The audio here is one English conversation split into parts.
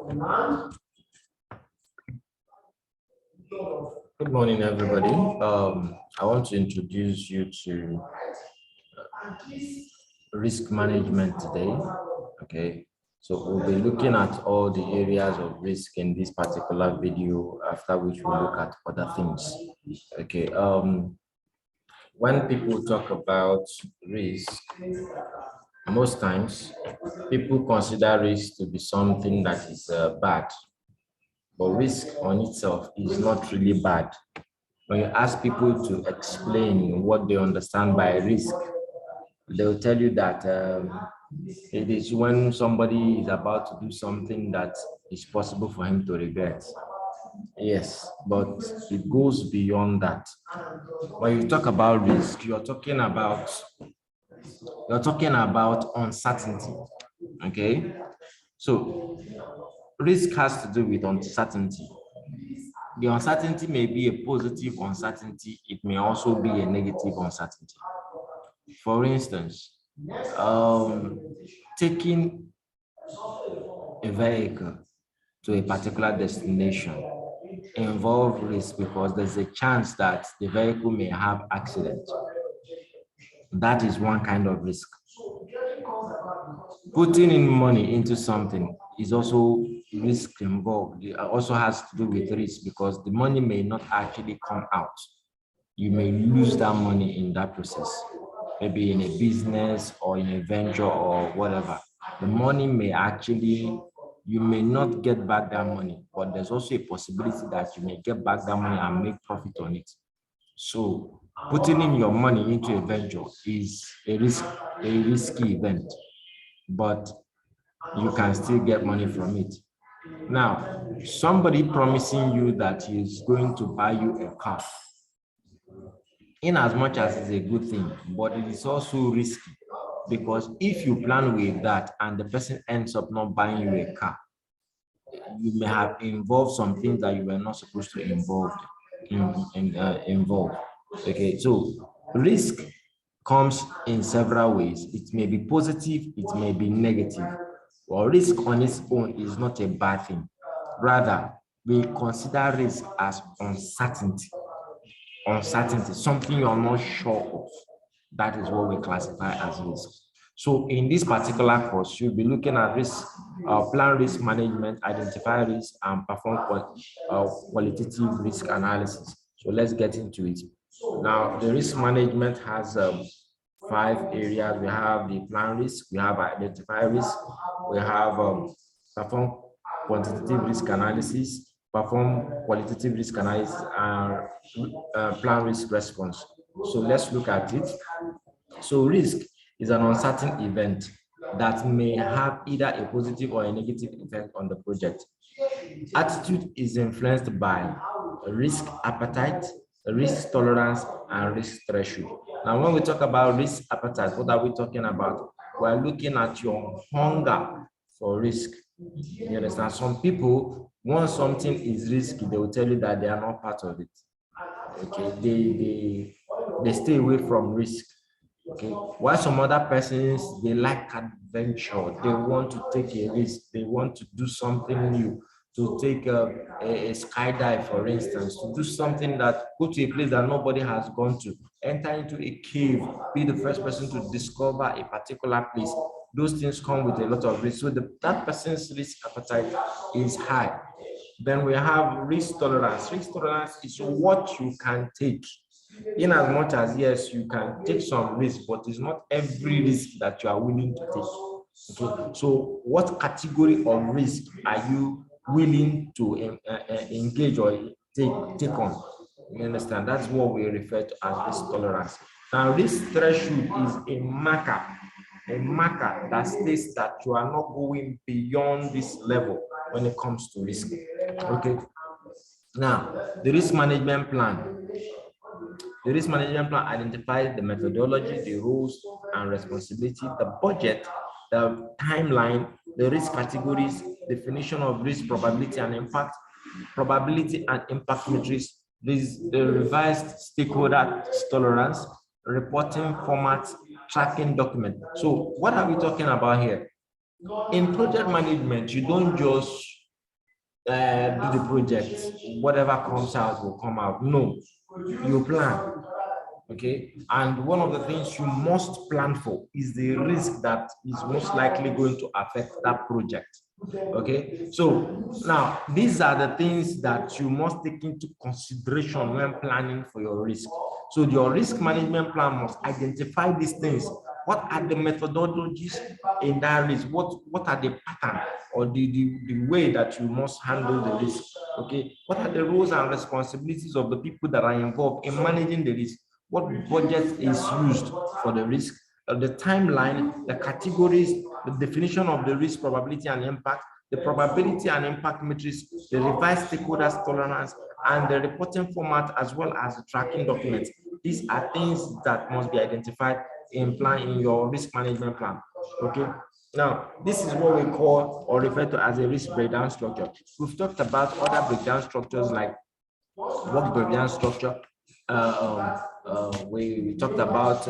Good morning, everybody. I want to introduce you to risk management today. Okay, so we'll be looking at all the areas of risk in this particular video, after which we'll look at other things. Okay, when people talk about risk, most times people consider risk to be something that is bad, but risk on itself is not really bad. When you ask people to explain what they understand by risk, they'll tell you that it is when somebody is about to do something that is possible for him to regret. Yes, but it goes beyond that. When you talk about risk, you're talking about uncertainty. Okay, so risk has to do with uncertainty. The uncertainty may be a positive uncertainty, it may also be a negative uncertainty. For instance, taking a vehicle to a particular destination involves risk because there's a chance that the vehicle may have accident. That is one kind of risk. Putting in money into something is also risk involved. It also has to do with risk because the money may not actually come out. You may lose that money in that process, maybe in a business or in a venture or whatever. The money may actually, you may not get back that money, but there's also a possibility that you may get back that money and make profit on it. So putting in your money into a venture is a risky event, but you can still get money from it. Now, somebody promising you that he's going to buy you a car, in as much as it's a good thing, but it is also risky because if you plan with that and the person ends up not buying you a car, you may have involved some things that you were not supposed to involve. Okay, so risk comes in several ways. It may be positive, it may be negative. Well, risk on its own is not a bad thing. Rather, we consider risk as uncertainty. Uncertainty, something you're not sure of. That is what we classify as risk. So in this particular course, you'll be looking at risk, plan risk management, identify risk, and perform qualitative risk analysis. So let's get into it. Now, the risk management has 5 areas. We have the plan risk, we have identify risk, we have perform quantitative risk analysis, perform qualitative risk analysis, and plan risk response. So let's look at it. So risk is an uncertain event that may have either a positive or a negative effect on the project. Attitude is influenced by risk appetite, risk tolerance, and risk threshold. Now, when we talk about risk appetite, what are we talking about? We're looking at your hunger for risk. You understand? Some people, once something is risky, they will tell you that they are not part of it. Okay, they stay away from risk. Okay, while some other persons, they like adventure, they want to take a risk, they want to do something new, to take a skydive, for instance, to do something that, go to a place that nobody has gone to, enter into a cave, be the first person to discover a particular place. Those things come with a lot of risk. So that person's risk appetite is high. Then we have risk tolerance. Risk tolerance is what you can take. In as much as, yes, you can take some risk, but it's not every risk that you are willing to take. Okay, so what category of risk are you willing to engage or take on? You understand? That's what we refer to as risk tolerance. Now, risk threshold is a marker that states that you are not going beyond this level when it comes to risk. Okay. Now, the risk management plan. The risk management plan identifies the methodology, the roles and responsibility, the budget, the timeline, the risk categories, definition of risk, probability and impact matrix, the revised stakeholder tolerance, reporting format, tracking document. So what are we talking about here? In project management, you don't just do the project. Whatever comes out will come out. No, you plan. Okay, and one of the things you must plan for is the risk that is most likely going to affect that project. Okay, so now these are the things that you must take into consideration when planning for your risk. So your risk management plan must identify these things. What are the methodologies in that risk? What are the pattern or the way that you must handle the risk? Okay, what are the roles and responsibilities of the people that are involved in managing the risk? What budget is used for the risk, the timeline, the categories, the definition of the risk, probability and impact, the probability and impact matrix, the revised stakeholders tolerance, and the reporting format, as well as the tracking documents. These are things that must be identified in your risk management plan. Okay. Now, this is what we call or refer to as a risk breakdown structure. We've talked about other breakdown structures like work breakdown structure. We talked about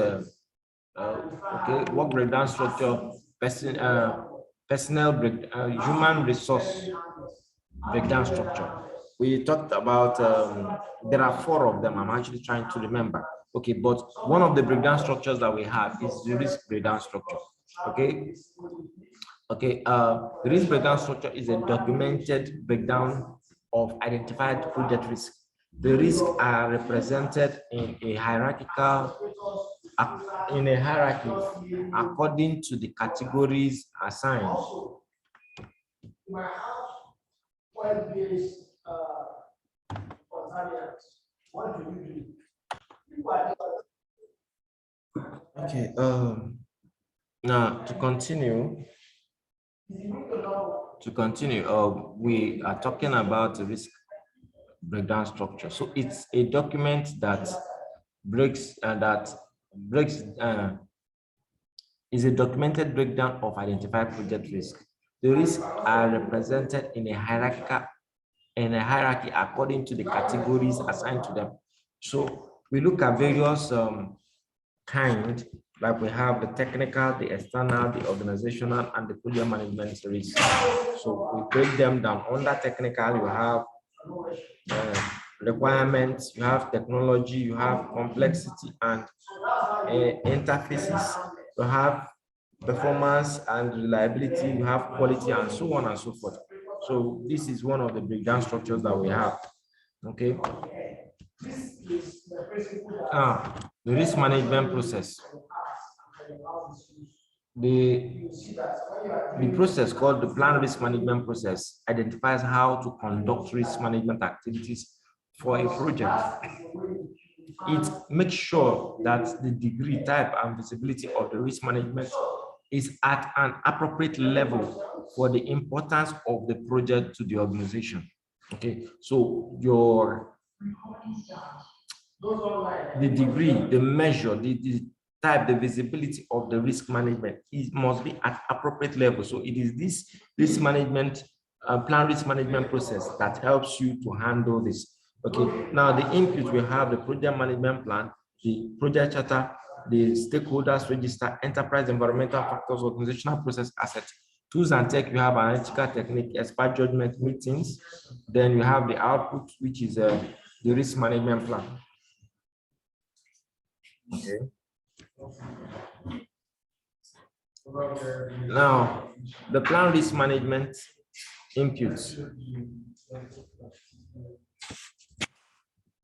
work breakdown structure, personnel human resource breakdown structure. We talked about there are 4 of them. I'm actually trying to remember. Okay, but one of the breakdown structures that we have is the risk breakdown structure. Okay. Okay, the risk breakdown structure is a documented breakdown of identified project risk. The risks are represented in a hierarchy according to the categories assigned. Okay, now to continue, we are talking about the risk breakdown structure. So it's a document that is a documented breakdown of identified project risk. The risks are represented in a hierarchy according to the categories assigned to them. So we look at various kind, like we have the technical, the external, the organizational, and the project management risk. So we break them down. Under technical, you have requirements, you have technology, you have complexity and interfaces, you have performance and reliability, you have quality, and so on and so forth. So this is one of the breakdown structures that we have. Okay. The risk management process. The process called the plan risk management process identifies how to conduct risk management activities for a project. It makes sure that the degree, type, and visibility of the risk management is at an appropriate level for the importance of the project to the organization. Okay, so the degree, the measure, the type, the visibility of the risk management must be at appropriate level. So it is this risk management plan risk management process that helps you to handle this. Okay, now the input we have the project management plan, the project charter, the stakeholders register, enterprise environmental factors, organizational process assets, tools and tech. You have analytical technique, expert judgment meetings. Then you have the output, which is the risk management plan. Okay. Now, the plan risk management inputs.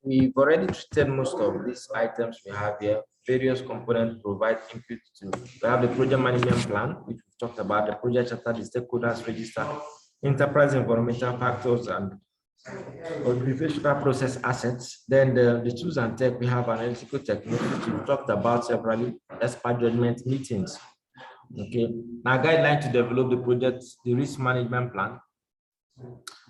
We've already treated most of these items we have here. Various components provide input to. We have the project management plan, which we've talked about, the project charter, the stakeholders register, enterprise environmental factors, and organizational process assets. Then the tools and tech, we have analytical techniques, which we've talked about separately, expert judgment meetings. Okay, now guideline to develop the risk management plan.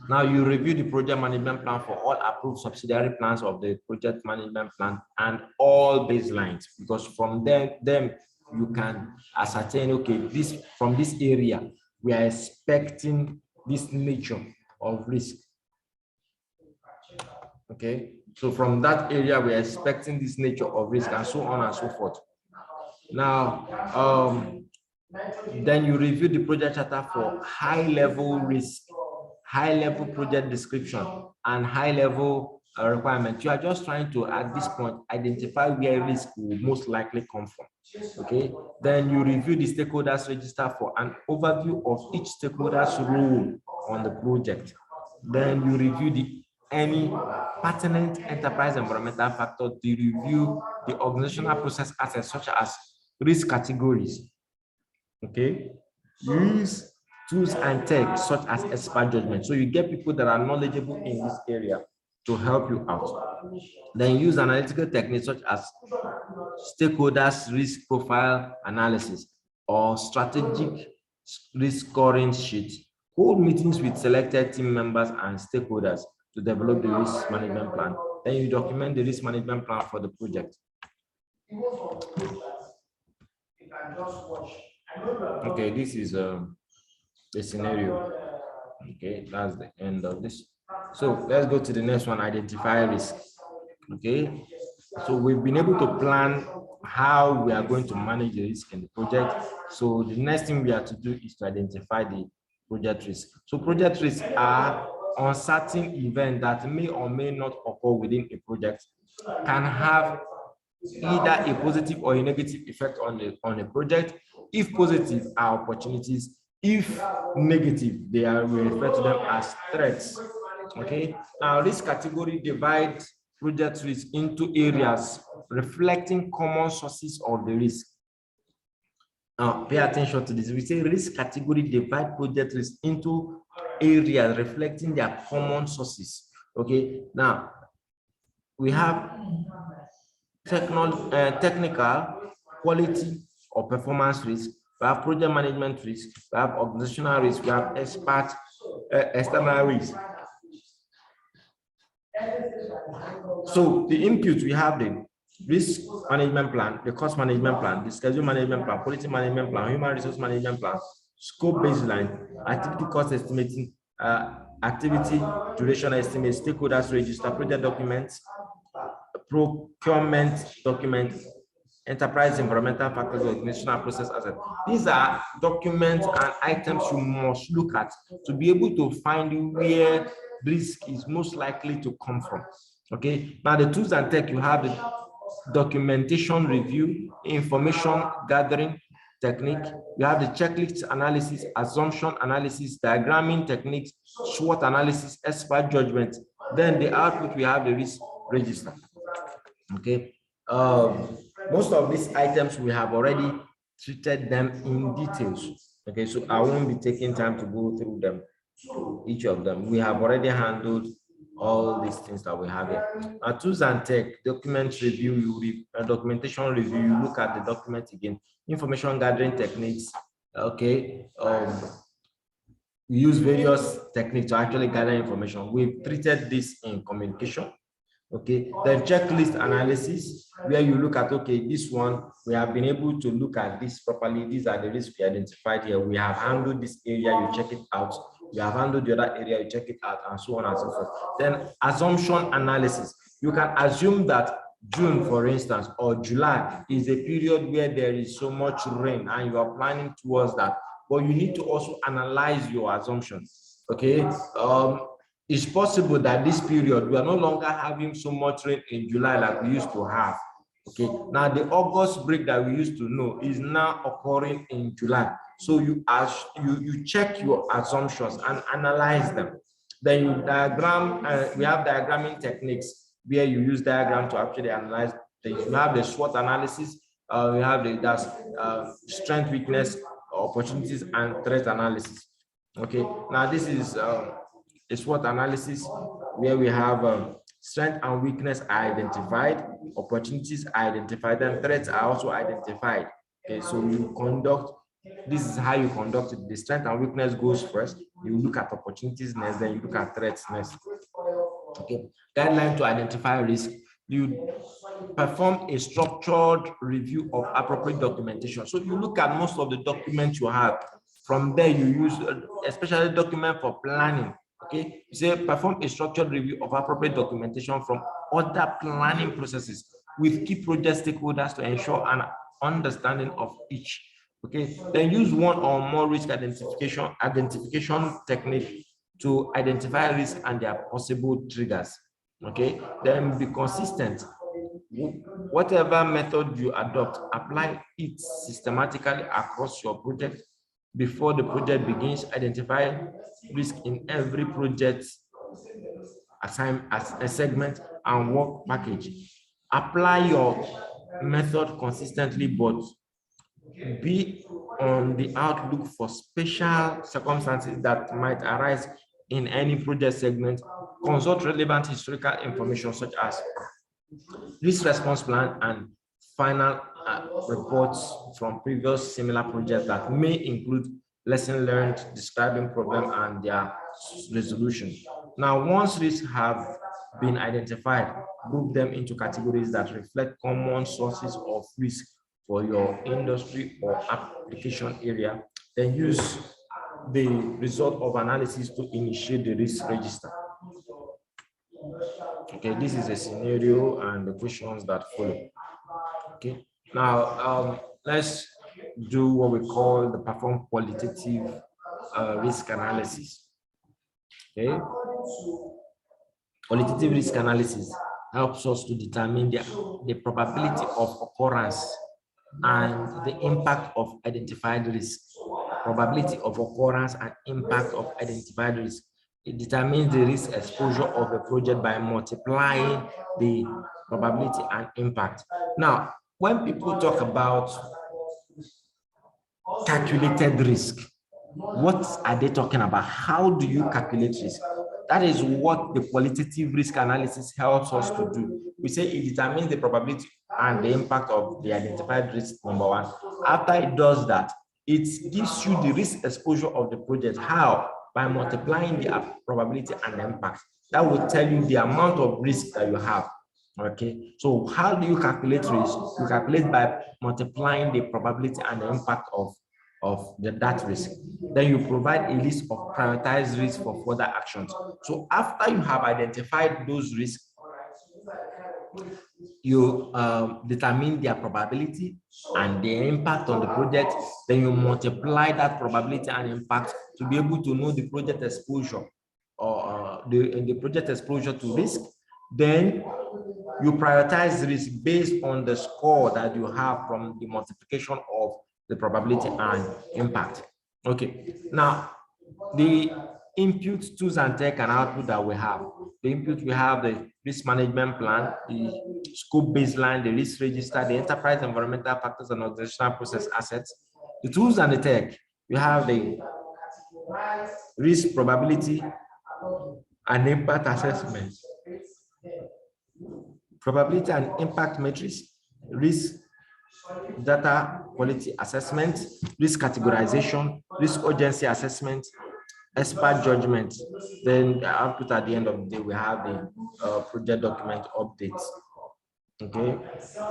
Now you review the project management plan for all approved subsidiary plans of the project management plan and all baselines, because from them you can ascertain, okay, from this area, we are expecting this nature of risk. Okay, so from that area, we are expecting this nature of risk, and so on and so forth. Now, then you review the project charter for high level risk high-level project description and high-level requirement. You are just trying to, at this point, identify where risk will most likely come from. Okay, then you review the stakeholders register for an overview of each stakeholder's role on the project. Then you review any pertinent enterprise environmental factor to review the organizational process assets such as risk categories. Okay, use tools and tech such as expert judgment. So you get people that are knowledgeable in this area to help you out. Then use analytical techniques such as stakeholders risk profile analysis or strategic risk scoring sheet. Hold meetings with selected team members and stakeholders to develop the risk management plan. Then you document the risk management plan for the project. Okay, this is the scenario. Okay, that's the end of this. So let's go to the next one, identify risk. Okay, so we've been able to plan how we are going to manage the risk in the project. So the next thing we have to do is to identify the project risk. So project risks are uncertain events that may or may not occur within a project, can have either a positive or a negative effect on the project. If positive are opportunities, if negative, we refer to them as threats. Okay, now this category divides project risk into areas reflecting common sources of the risk. Now pay attention to this. We say risk category divide project risk into areas reflecting their common sources. Okay, now we have technical, quality or performance risk, we have project management risk, we have organizational risk, we have external risk. So the input, we have the risk management plan, the cost management plan, the schedule management plan, quality management plan, human resource management plan, scope baseline, activity cost estimating, activity duration estimate, stakeholders register, project documents, procurement document, enterprise environmental factors, organizational process asset. These are documents and items you must look at to be able to find where risk is most likely to come from. Okay, now the tools and tech, you have the documentation review, information gathering technique, you have the checklist analysis, assumption analysis, diagramming techniques, SWOT analysis, expert judgment. Then the output, we have the risk register. Okay, most of these items we have already treated them in details. Okay, so I won't be taking time to go through them, each of them. We have already handled all these things that we have here. Tools and tech, document review, documentation review, you look at the document again, information gathering techniques. Okay, we use various techniques to actually gather information. We've treated this in communication. Okay, then checklist analysis, where you look at, okay, this one, we have been able to look at this properly. These are the risks we identified here. We have handled this area, you check it out. You have handled the other area, you check it out, and so on and so forth. Then assumption analysis. You can assume that June, for instance, or July is a period where there is so much rain and you are planning towards that. But you need to also analyze your assumptions. Okay. It's possible that this period we are no longer having so much rain in July like we used to have. Okay, now the August break that we used to know is now occurring in July. So you check your assumptions and analyze them. Then you diagram. We have diagramming techniques where you use diagram to actually analyze things. You have the SWOT analysis. We have the strength, weakness, opportunities, and threat analysis. Okay, now this is a SWOT analysis where we have strength and weakness are identified, opportunities are identified, and threats are also identified. Okay, so you conduct, this is how you conduct it. The strength and weakness goes first. You look at opportunities next, then you look at threats next. Okay, guideline to identify risk. You perform a structured review of appropriate documentation. So you look at most of the documents you have. From there, you use especially document for planning. Okay, you say perform a structured review of appropriate documentation from other planning processes with key project stakeholders to ensure an understanding of each. Okay, then use one or more risk identification technique to identify risk and their possible triggers. Okay, then be consistent. Whatever method you adopt, apply it systematically across your project. Before the project begins, identify risk in every project assign as a segment and work package. Apply your method consistently, but be on the outlook for special circumstances that might arise in any project segment. Consult relevant historical information such as risk response plan and final reports from previous similar projects that may include lesson learned, describing problem and their resolution. Now, once risks have been identified, group them into categories that reflect common sources of risk for your industry or application area. Then use the result of analysis to initiate the risk register. Okay, this is a scenario and the questions that follow. Okay, now let's do what we call the perform qualitative risk analysis. Okay, qualitative risk analysis helps us to determine the probability of occurrence and the impact of identified risk. Probability of occurrence and impact of identified risk. It determines the risk exposure of a project by multiplying the probability and impact. Now, when people talk about calculated risk, what are they talking about? How do you calculate risk? That is what the qualitative risk analysis helps us to do. We say it determines the probability and the impact of the identified risk, number one. After it does that, it gives you the risk exposure of the project. How? By multiplying the probability and the impact. That will tell you the amount of risk that you have. Okay, so how do you calculate risk? You calculate by multiplying the probability and the impact of that risk. Then you provide a list of prioritized risks for further actions. So after you have identified those risks, you determine their probability and the impact on the project. Then you multiply that probability and impact to be able to know the project exposure or the project exposure to risk. Then you prioritize risk based on the score that you have from the multiplication of the probability and impact. Okay, now the input, tools and tech and output that we have. The input, we have the risk management plan, the scope baseline, the risk register, the enterprise environmental factors and organizational process assets. The tools and the tech, we have the risk probability and impact assessment, probability and impact matrix, risk data quality assessment, risk categorization, risk urgency assessment, expert judgment. Then the output at the end of the day, we have the project document updates. Okay,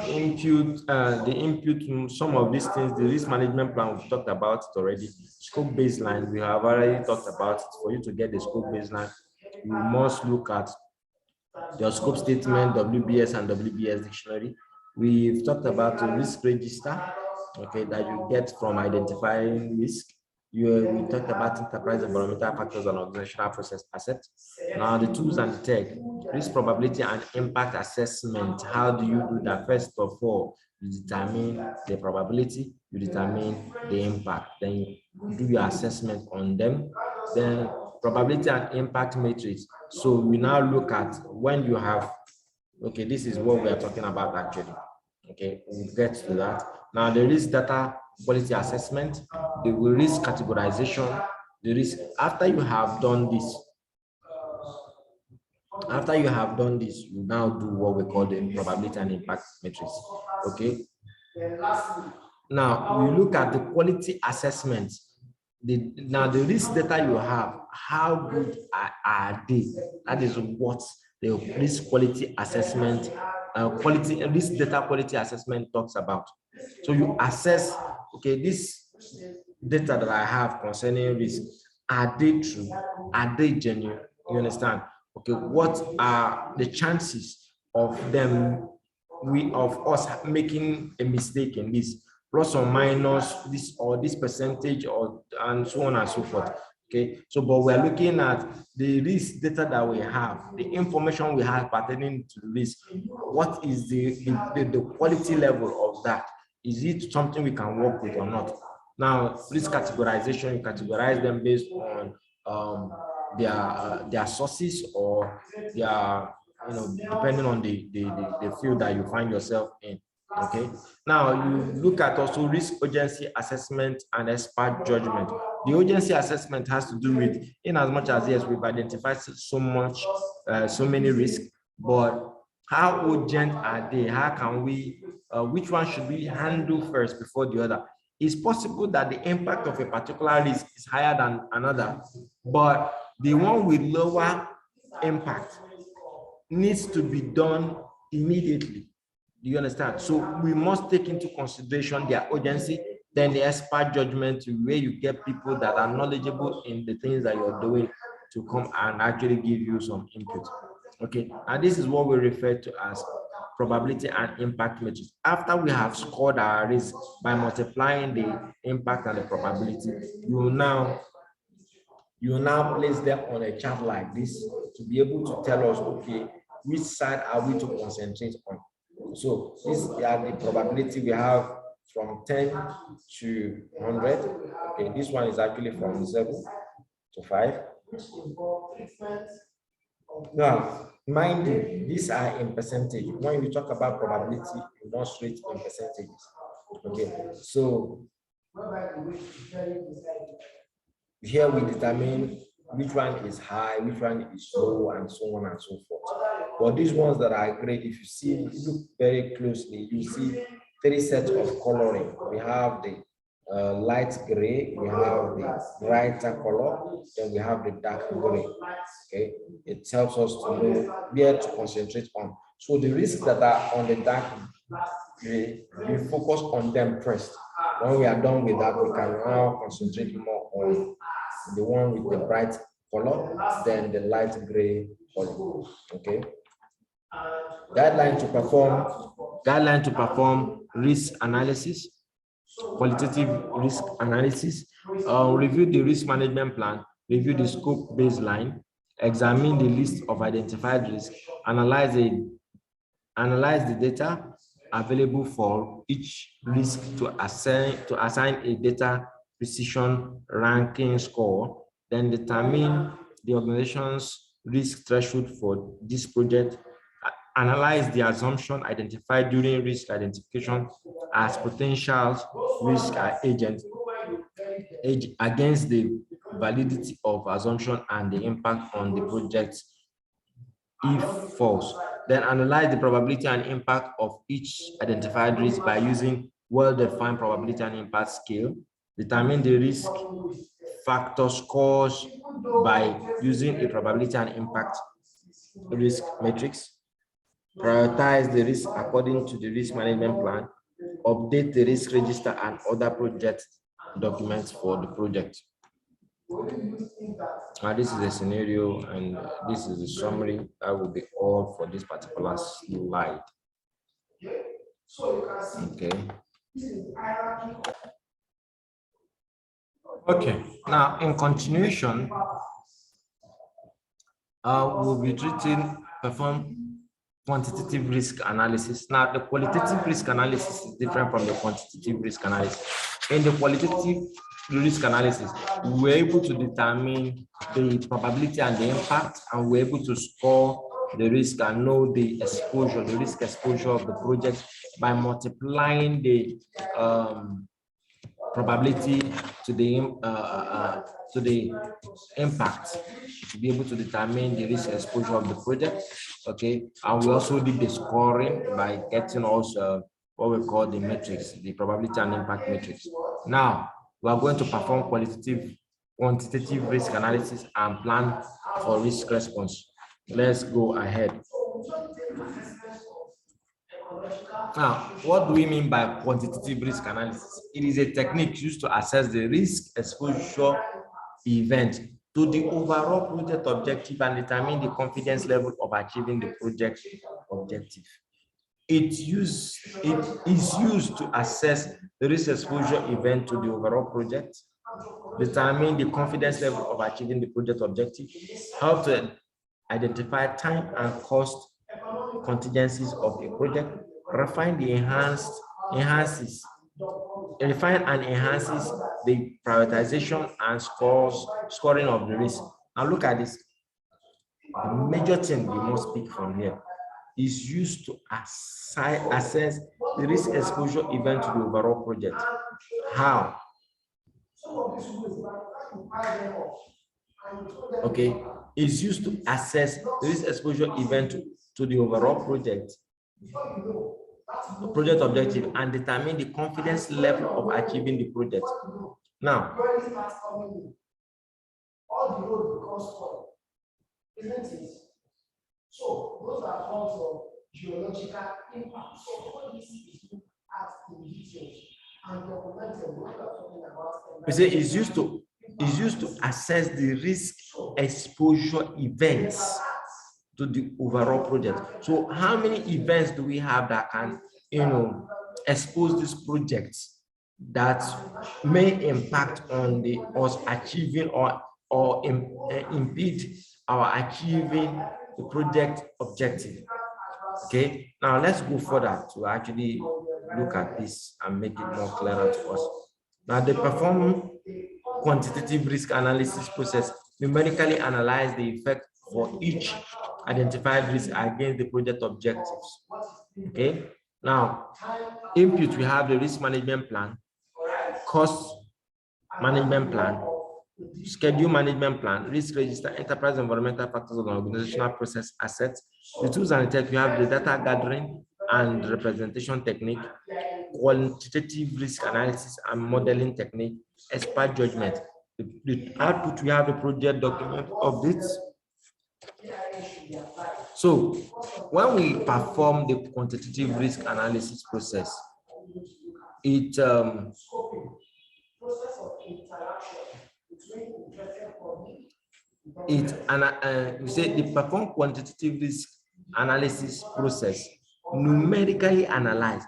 input, the input, some of these things, the risk management plan, we've talked about it already. Scope baseline, we have already talked about it. For you to get the scope baseline, you must look at your scope statement, WBS and WBS dictionary. We've talked about the risk register, okay, that you get from identifying risk. We talked about enterprise environmental factors and organizational process assets. Now the tools and the tech, risk probability and impact assessment. How do you do that? First of all, you determine the probability, you determine the impact, then you do your assessment on them. Then probability and impact matrix. So we now look at when you have, okay, this is what we are talking about actually. Okay, we'll get to that. Now the risk data quality assessment, the risk categorization, the risk. After you have done this, you now do what we call the probability and impact matrix. Okay. Now we look at the quality assessment. Now the risk data you have, how good are they? That is what the risk quality assessment, risk data quality assessment talks about. So you assess, okay, this data that I have concerning risk, are they true? Are they genuine? You understand? Okay, what are the chances of them, of us making a mistake in this, plus or minus this or this percentage, or and so on and so forth. Okay, so but we're looking at the risk data that we have, the information we have pertaining to risk. What is the quality level of that? Is it something we can work with or not? Now, risk categorization, you categorize them based on their sources or their, depending on the field that you find yourself in. Okay. Now you look at also risk urgency assessment and expert judgment. The urgency assessment has to do with, in as much as yes, we've identified so many risks, but how urgent are they? How can we, which one should we handle first before the other? It's possible that the impact of a particular risk is higher than another, but the one with lower impact needs to be done immediately. Do you understand? So we must take into consideration their urgency, then the expert judgment, where you get people that are knowledgeable in the things that you're doing to come and actually give you some input. Okay, and this is what we refer to as probability and impact matrix. After we have scored our risk by multiplying the impact and the probability, you now place them on a chart like this to be able to tell us, okay, which side are we to concentrate on? So these are the probability we have from 10 to 100. Okay, this one is actually from 0 to 5. Now, mind you, these are in percentage. When you talk about probability, you must rate in percentages. Okay, so here we determine which one is high, which one is low, and so on and so forth. But these ones that are great, if you look very closely, you see 3 sets of coloring. We have the light gray, we have the brighter color, then we have the dark gray. Okay, it helps us to know where to concentrate on. So the risks that are on the dark gray, we focus on them first. When we are done with that, we can now concentrate more on the one with the bright color, then the light gray color. Okay. Guideline to perform risk analysis, qualitative risk analysis, review the risk management plan, review the scope baseline, examine the list of identified risks, analyze the data available for each risk to assign a data precision ranking score, then determine the organization's risk threshold for this project, analyze the assumption identified during risk identification as potential risk agents against the validity of assumption and the impact on the project if false. Then analyze the probability and impact of each identified risk by using well-defined probability and impact scale. Determine the risk factor scores by using a probability and impact risk matrix. Prioritize the risk according to the risk management plan. Update the risk register and other project documents for the project. This is a scenario, and this is a summary. That will be all for this particular slide. Okay. Okay. Now, in continuation, we'll be perform quantitative risk analysis. Now, the qualitative risk analysis is different from the quantitative risk analysis. In the qualitative risk analysis, we're able to determine the probability and the impact, and we're able to score the risk and know the risk exposure of the project by multiplying the probability to the impact to be able to determine the risk exposure of the project. Okay, and we also did the scoring by getting also what we call the matrix, the probability and impact matrix. Now we are going to perform quantitative risk analysis and plan for risk response. Let's go ahead. Now, what do we mean by quantitative risk analysis? It is a technique used to assess the risk exposure event to the overall project objective and determine the confidence level of achieving the project objective. It is used to assess the risk exposure event to the overall project determine the confidence level of achieving the project objective, help to identify time and cost contingencies of a project, refine and enhances the prioritization and scoring of the risk. Now look at this. The major thing we must pick from here is used to assess the risk exposure event to the overall project. How? Okay, is used to assess the risk exposure event to the overall project, the project objective, and determine the confidence level of achieving the project. Now, all the road becomes spoiled, isn't it? So those are forms of geological impact. So all this is looked at in details and documented. What we are talking about. We say is used to assess the risk exposure events to the overall project. So how many events do we have that can, expose these projects that may impact on us achieving or impede our achieving the project objective? Okay, now let's go further to actually look at this and make it more clearer to us. Now, they perform quantitative risk analysis process, numerically analyze the effect for each identified risk against the project objectives. Okay, now input, we have the risk management plan, cost management plan, schedule management plan, risk register, enterprise environmental factors of the organizational process assets. The tools and the tech, you have the data gathering and representation technique, quantitative risk analysis and modeling technique, expert judgment. The output, we have a project document of this. So when we perform the quantitative risk analysis process, it we say the perform quantitative risk analysis process numerically analyze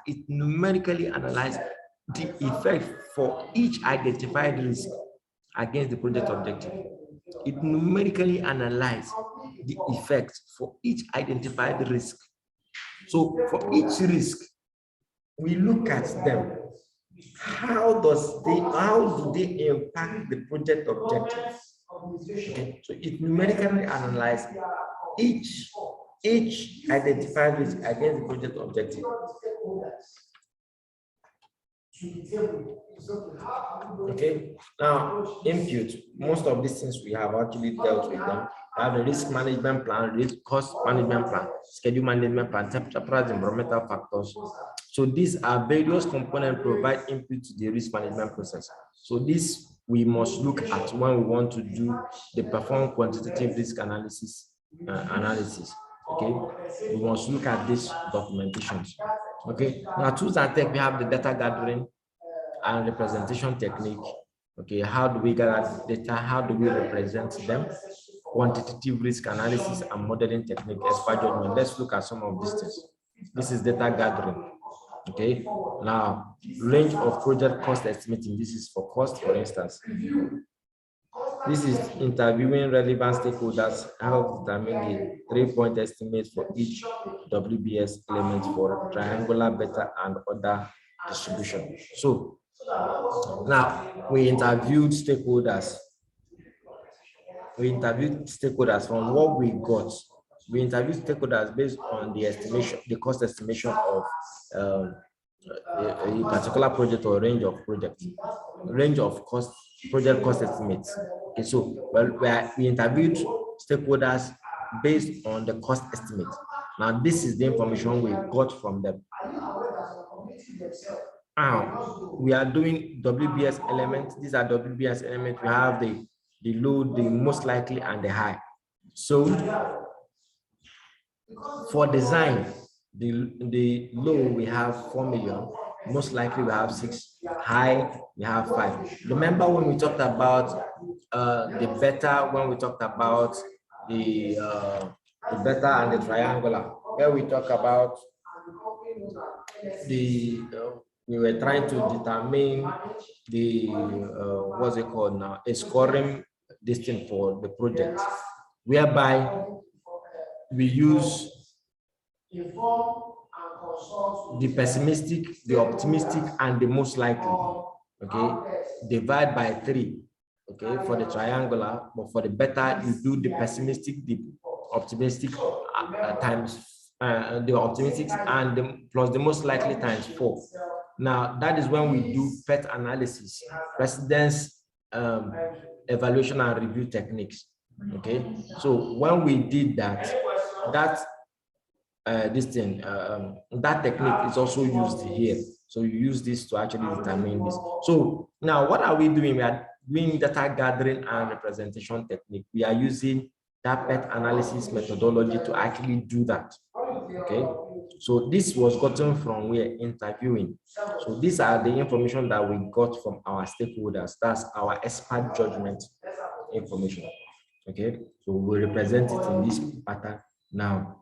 the effect for each identified risk against the project objective. It numerically analyze the effect for each identified risk. So for each risk, we look at them. How do they impact the project objective? Okay, so it numerically analyzes each identified risk against the project objective. Okay, now input, most of these things we have actually dealt with them. We have the risk management plan, risk cost management plan, schedule management plan, enterprise environmental factors. So these are various components provide input to the risk management process. So this we must look at when we want to do the perform quantitative risk analysis. Okay, we must look at these documentations. Okay, now tools and tech, we have the data gathering and representation technique. Okay, how do we gather data? How do we represent them? Quantitative risk analysis and modeling technique, expert judgment. Let's look at some of these things. This is data gathering. Okay, now range of project cost estimating. This is for cost, for instance. This is interviewing relevant stakeholders, help determine the 3-point estimate for each WBS element for triangular, beta, and other distribution. So now we interviewed stakeholders. From what we got. We interviewed stakeholders based on the estimation, the cost estimation of a particular project or range of projects, project cost estimates. Okay, so we interviewed stakeholders based on the cost estimate. Now, this is the information we got from them. Now, we are doing WBS elements. These are WBS elements. We have the low, the most likely, and the high. So, for design, the low, we have 4 million. Most likely, we have 6. High, we have 5. Remember when we talked about the beta, when we talked about the beta and the triangular, where we talk about the we were trying to determine the what's it called now, a scoring distance for the project, whereby we use the pessimistic, the optimistic, and the most likely. Okay, divide by 3. Okay, for the triangular, but for the beta, you do the pessimistic, the optimistic times the optimistic, and plus the most likely times 4. Now that is when we do PET analysis, precedence evaluation and review techniques. Okay, so when we did that, that technique is also used here. So you use this to actually determine this. So now what are we doing? We are doing data gathering and representation technique. We are using that PET analysis methodology to actually do that. Okay, so this was gotten from where interviewing. So these are the information that we got from our stakeholders. That's our expert judgment information. Okay, so we represent it in this pattern. Now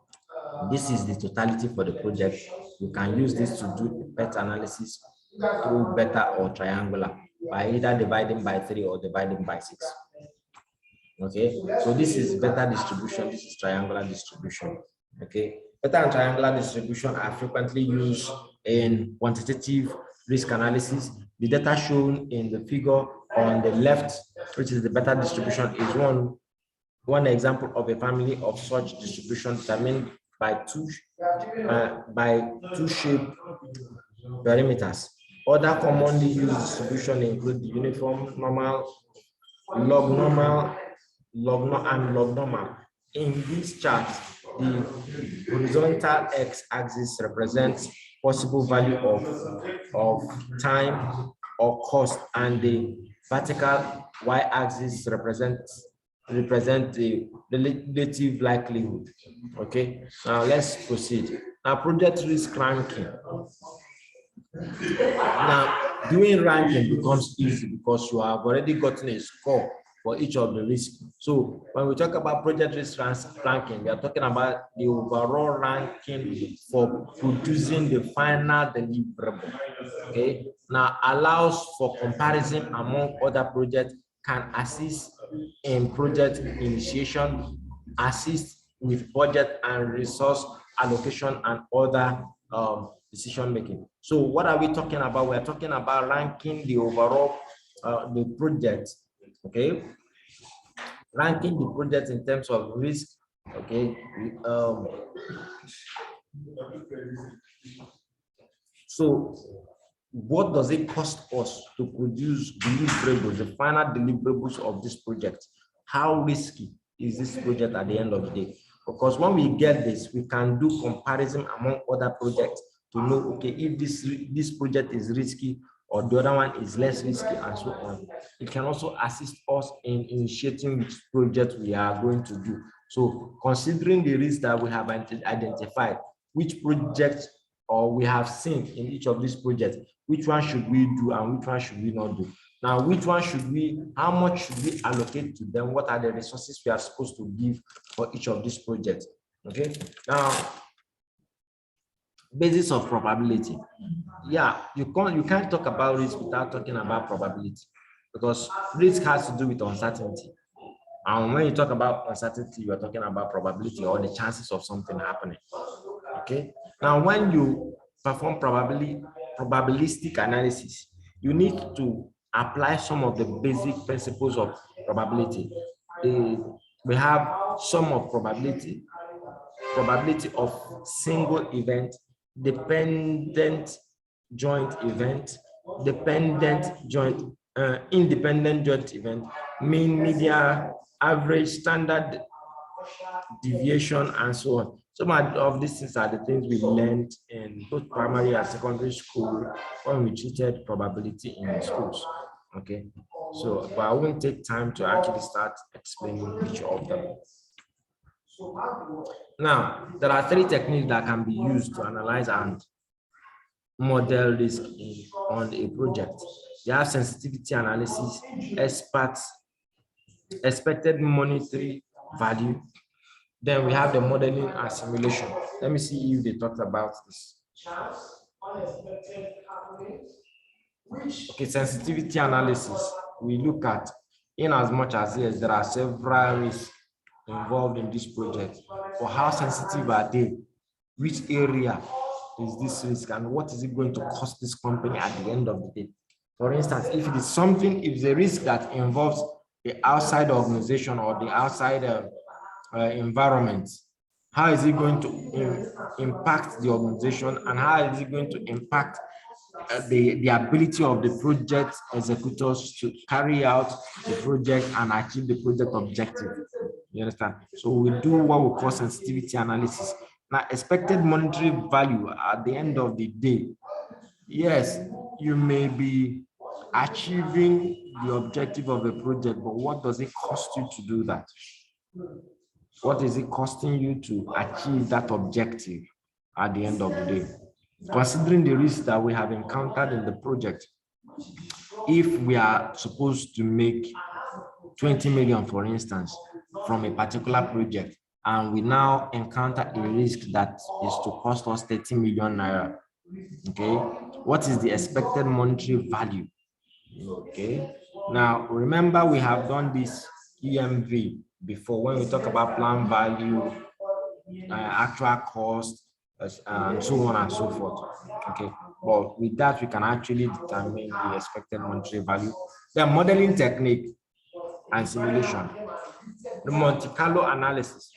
this is the totality for the project. You can use this to do PET analysis through beta or triangular by either dividing by 3 or dividing by 6. Okay, so this is beta distribution, this is triangular distribution. Okay, beta and triangular distribution are frequently used in quantitative risk analysis. The data shown in the figure on the left, which is the beta distribution, is one example of a family of such distribution determined by two shape perimeters. Other commonly used distribution include the uniform, normal, log normal, and log normal. In this chart, the horizontal x-axis represents possible value of time or cost, and the vertical y-axis represent the relative likelihood. Okay, now let's proceed. Now, project risk ranking. Now, doing ranking becomes easy because you have already gotten a score for each of the risks. So when we talk about project risk ranking, we are talking about the overall ranking for producing the final deliverable. Okay, now allows for comparison among other projects, can assist in project initiation, assist with budget and resource allocation and other decision making. So what are we talking about? We're talking about ranking the overall the project. Okay, ranking the project in terms of risk. Okay, so what does it cost us to produce deliverables, the final deliverables of this project? How risky is this project at the end of the day? Because when we get this, we can do comparison among other projects to know, okay, if this project is risky or the other one is less risky and so on. It can also assist us in initiating which project we are going to do. So considering the risk that we have identified, which project or we have seen in each of these projects, which one should we do and which one should we not do? Now, which one should we, how much should we allocate to them? What are the resources we are supposed to give for each of these projects? Okay, now, basis of probability. Yeah, you can't talk about risk without talking about probability, because risk has to do with uncertainty. And when you talk about uncertainty, you are talking about probability or the chances of something happening. Okay, now when you perform probabilistic analysis, you need to apply some of the basic principles of probability. We have sum of probability of single event, dependent joint event, independent joint event, mean, median, average, standard deviation, and so on. Some of these things are the things we learned in both primary and secondary school when we treated probability in schools. Okay, so but I won't take time to actually start explaining each of them. Now, there are 3 techniques that can be used to analyze and model risk on a project. You have sensitivity analysis, expected monetary value. Then we have the modeling and simulation. Let me see if they talked about this. Okay, sensitivity analysis. We look at, in as much as yes, there are several risks involved in this project, but how sensitive are they? Which area is this risk, and what is it going to cost this company at the end of the day? For instance, if it is something, if it's a risk that involves the outside organization or the outside environment, how is it going to impact the organization, and how is it going to impact the ability of the project executors to carry out the project and achieve the project objective? You understand? So we do what we call sensitivity analysis. Now, expected monetary value at the end of the day, yes, you may be achieving the objective of a project, but what does it cost you to do that? What is it costing you to achieve that objective at the end of the day? Considering the risks that we have encountered in the project, if we are supposed to make 20 million, for instance, from a particular project, and we now encounter a risk that is to cost us 30 million naira, okay, what is the expected monetary value? Okay, now remember we have done this EMV before when we talk about plan value, actual cost, and so on and so forth. Okay, but with that we can actually determine the expected monetary value. The modeling technique and simulation. The Monte Carlo analysis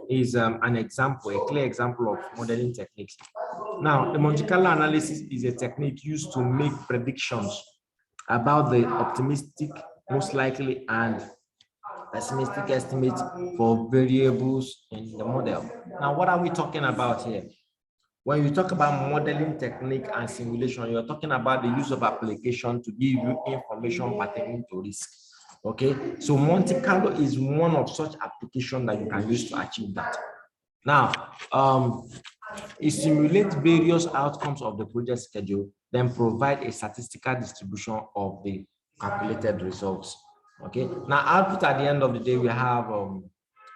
is an example, a clear example of modeling techniques. Now, the Monte Carlo analysis is a technique used to make predictions about the optimistic, most likely, and pessimistic estimates for variables in the model. Now, what are we talking about here? When you talk about modeling technique and simulation, you're talking about the use of application to give you information pertaining to risk. Okay, so Monte Carlo is one of such applications that you can use to achieve that. Now, it simulates various outcomes of the project schedule, then provide a statistical distribution of the calculated results. Okay, now output at the end of the day, we have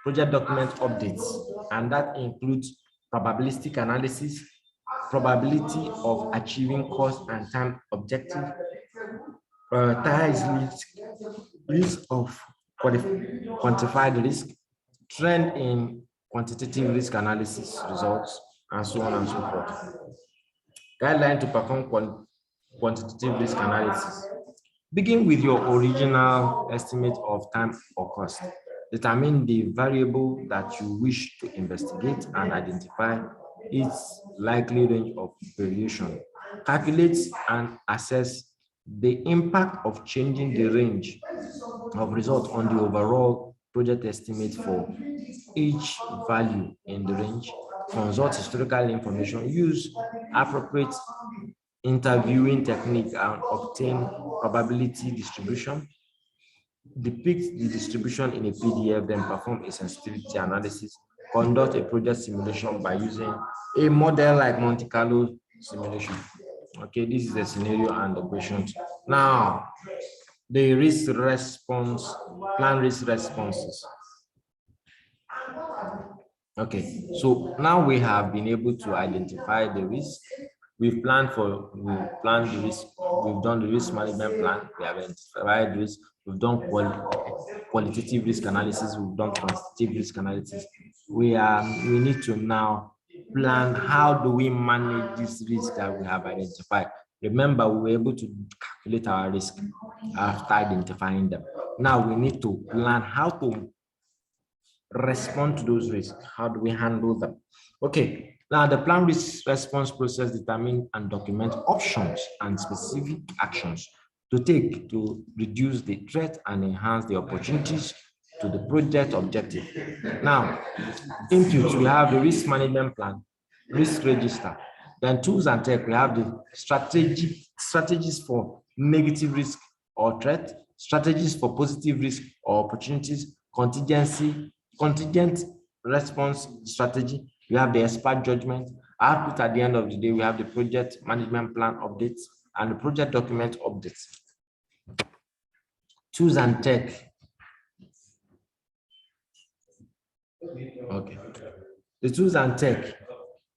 project document updates, and that includes probabilistic analysis, probability of achieving cost and time objective, prioritize list of quantified risk, trend in quantitative risk analysis results, and so on and so forth. Guideline to perform quantitative risk analysis. Begin with your original estimate of time or cost. Determine the variable that you wish to investigate and identify its likely range of variation. Calculate and assess the impact of changing the range of results on the overall project estimate for each value in the range. Consult historical information. Use appropriate interviewing technique and obtain probability distribution. Depict the distribution in a PDF, then perform a sensitivity analysis. Conduct a project simulation by using a model like Monte Carlo simulation. Okay, this is the scenario and the questions. Now, the risk response, plan risk responses. Okay, so now we have been able to identify the risk. We've planned the risk, we've done the risk management plan, we have identified risk, we've done qualitative risk analysis, we've done quantitative risk analysis. We need to now plan how do we manage this risk that we have identified. Remember, we were able to calculate our risk after identifying them. Now we need to plan how to respond to those risks. How do we handle them? Okay, now the plan risk response process determine and document options and specific actions to take to reduce the threat and enhance the opportunities to the project objective. Now, inputs, we have the risk management plan, risk register. Then tools and tech, we have the strategies for negative risk or threat, strategies for positive risk or opportunities, contingent response strategy. We have the expert judgment. Output at the end of the day, we have the project management plan updates and the project document updates. Tools and tech. Okay. The tools and tech.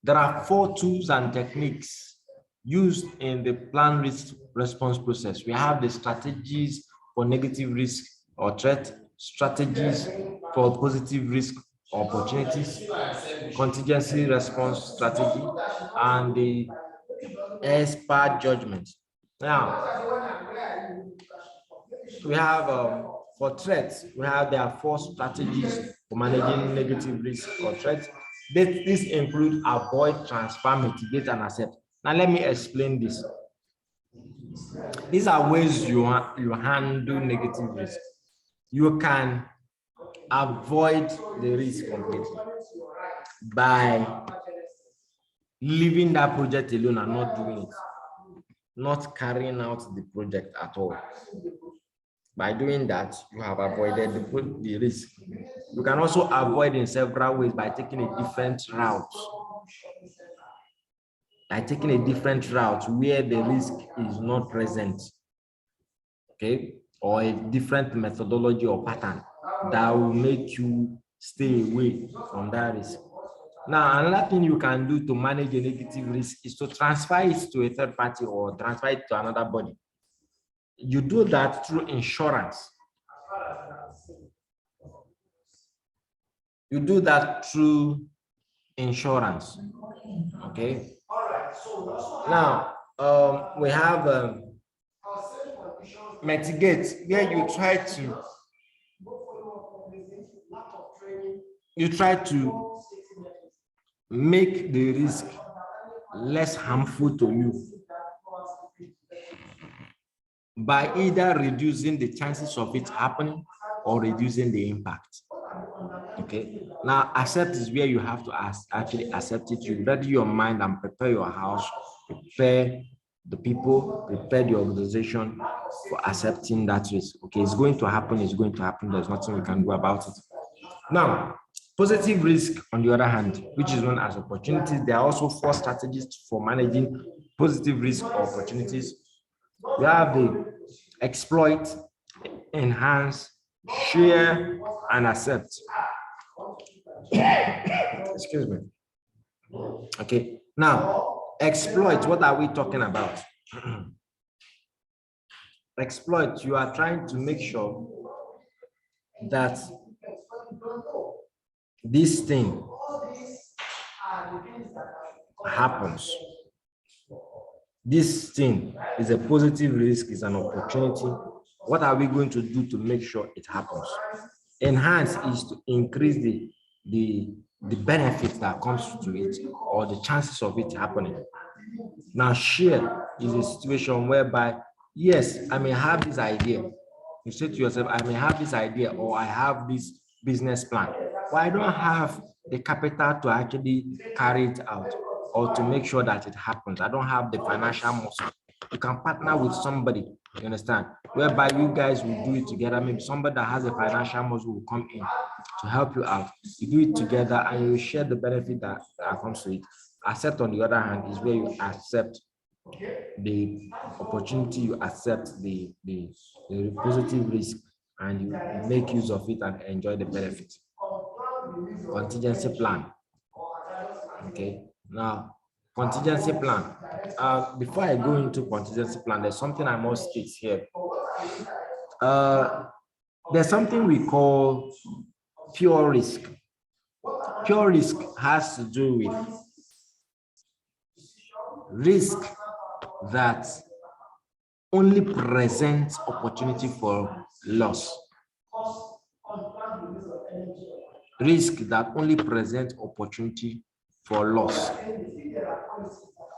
There are 4 tools and techniques used in the plan risk response process. We have the strategies for negative risk or threat, strategies for positive risk opportunities, contingency response strategy, and the expert judgment. Now, we have for threats, there are 4 strategies for managing negative risk or threats. This include avoid, transfer, mitigate, and accept. Now, let me explain this. These are ways you handle negative risk. You can avoid the risk completely by leaving that project alone and not doing it, not carrying out the project at all. By doing that, you have avoided the risk. You can also avoid in several ways by taking a different route. By taking a different route where the risk is not present, okay, or a different methodology or pattern that will make you stay away from that risk. Now, another thing you can do to manage a negative risk is to transfer it to a third party or transfer it to another body. You do that through insurance. You do that through insurance. Okay. Now, we have mitigate, where you try to make the risk less harmful to you by either reducing the chances of it happening or reducing the impact. Okay. Now, accept is where you have to actually accept it. You ready your mind and prepare your house, prepare the people, prepare the organization for accepting that risk. Okay, it's going to happen. It's going to happen. There's nothing we can do about it. Now, positive risk, on the other hand, which is known as opportunities, there are also 4 strategies for managing positive risk or opportunities. We have the exploit, enhance, share, and accept. Excuse me. Okay, now exploit, what are we talking about? Exploit, you are trying to make sure that this thing happens. This thing is a positive risk, is an opportunity. What are we going to do to make sure it happens? Enhance is to increase the benefit that comes to it or the chances of it happening. Now, share is a situation whereby, yes, I may have this idea. You say to yourself, I may have this idea or I have this business plan, but I don't have the capital to actually carry it out or to make sure that it happens. I don't have the financial muscle. You can partner with somebody, you understand, whereby you guys will do it together. Maybe somebody that has a financial muscle will come in to help you out. You do it together and you share the benefit that comes to it. Accept, on the other hand, is where you accept the opportunity, you accept the positive risk, and you make use of it and enjoy the benefit. Contingency plan. Okay, now contingency plan. Before I go into contingency plan, there's something I must state here. There's something we call pure risk. Pure risk has to do with risk that only presents opportunity for loss. Risk that only presents opportunity for loss.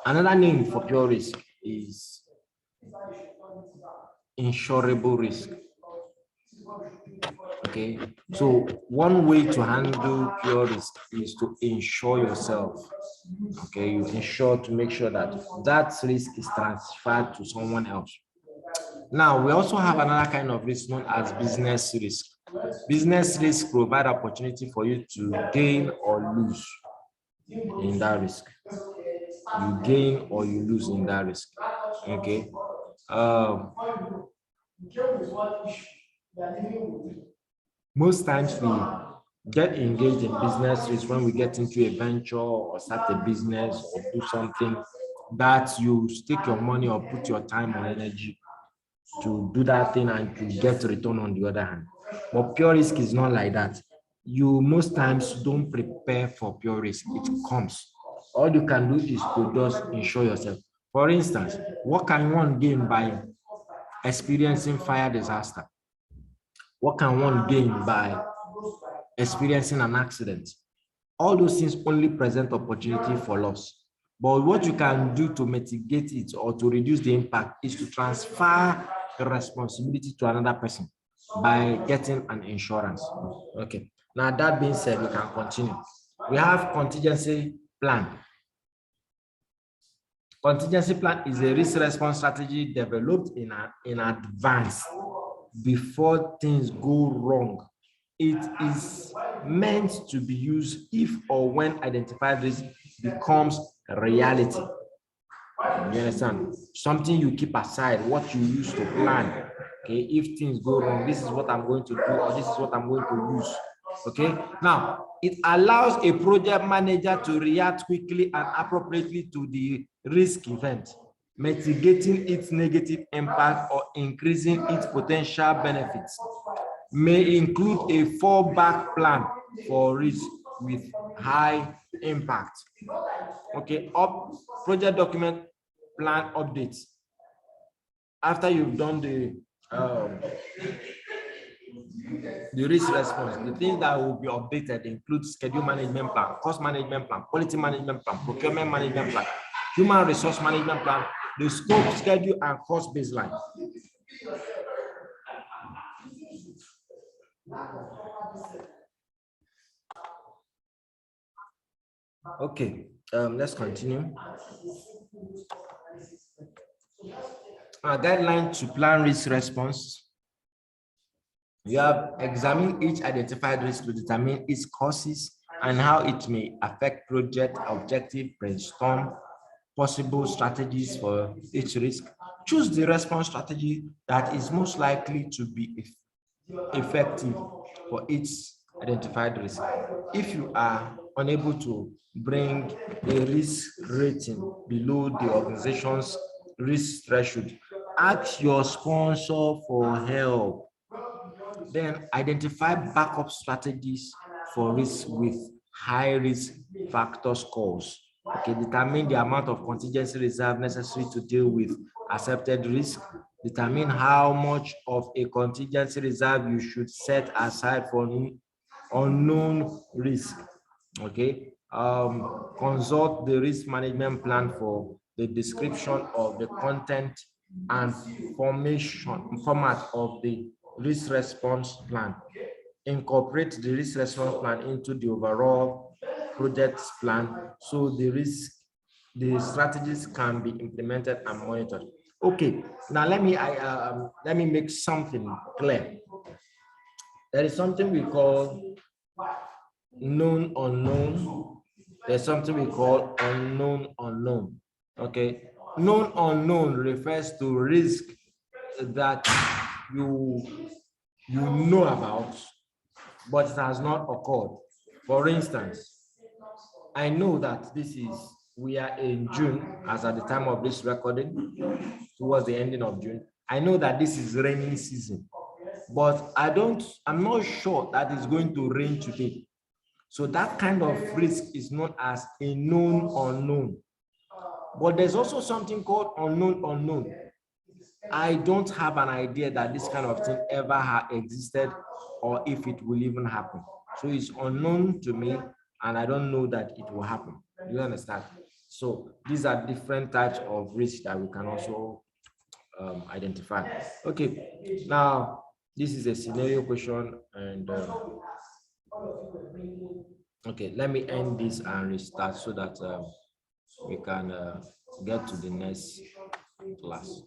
Another name for pure risk is insurable risk. Okay, so one way to handle pure risk is to insure yourself. Okay, you insure to make sure that that risk is transferred to someone else. Now, we also have another kind of risk known as business risk. Business risk provide opportunity for you to gain or lose in that risk. You gain or you lose in that risk. Okay. Most times Get engaged in business risk when we get into a venture or start a business or do something that you stake your money or put your time or energy to do that thing and to get return on the other hand. But pure risk is not like that. You most times don't prepare for pure risk. It comes. All you can do is to just insure yourself. For instance, what can one gain by experiencing fire disaster? What can one gain by experiencing an accident? All those things only present opportunity for loss. But what you can do to mitigate it or to reduce the impact is to transfer the responsibility to another person by getting an insurance. Okay. Now, that being said, we can continue. We have contingency plan. Contingency plan is a risk response strategy developed in advance before things go wrong. It is meant to be used if or when identified risk becomes a reality. You understand? Something you keep aside, what you use to plan. Okay, if things go wrong, this is what I'm going to do, or this is what I'm going to use. Okay, now it allows a project manager to react quickly and appropriately to the risk event, mitigating its negative impact or increasing its potential benefits. May include a fallback plan for risk with high impact. Okay, project document plan updates. After you've done the risk response, the things that will be updated include schedule management plan, cost management plan, quality management plan, procurement management plan, human resource management plan, the scope, schedule, and cost baseline. Okay, let's continue. A guideline to plan risk response. You have examined each identified risk to determine its causes and how it may affect project objective, brainstorm possible strategies for each risk. Choose the response strategy that is most likely to be effective for each identified risk. If you are unable to bring a risk rating below the organization's risk threshold, ask your sponsor for help. Then identify backup strategies for risk with high risk factor scores. Okay, determine the amount of contingency reserve necessary to deal with accepted risk. Determine how much of a contingency reserve you should set aside for unknown risk. Okay, consult the risk management plan for the description of the content and format of the risk response plan. Incorporate the risk response plan into the overall project plan so the strategies can be implemented and monitored. Okay, now let me make something clear. There is something we call known unknown. There's something we call unknown unknown. Okay, known unknown refers to risk that you know about, but it has not occurred. For instance, I know that we are in June, as at the time of this recording, towards the ending of June. I know that this is raining season, but I'm not sure that it's going to rain today. So that kind of risk is known as a known unknown. But there's also something called unknown unknown. I don't have an idea that this kind of thing ever existed or if it will even happen. So it's unknown to me and I don't know that it will happen. Do you understand? So these are different types of risks that we can also identify. Okay, now this is a scenario question and okay, let me end this and restart so that we can get to the next class.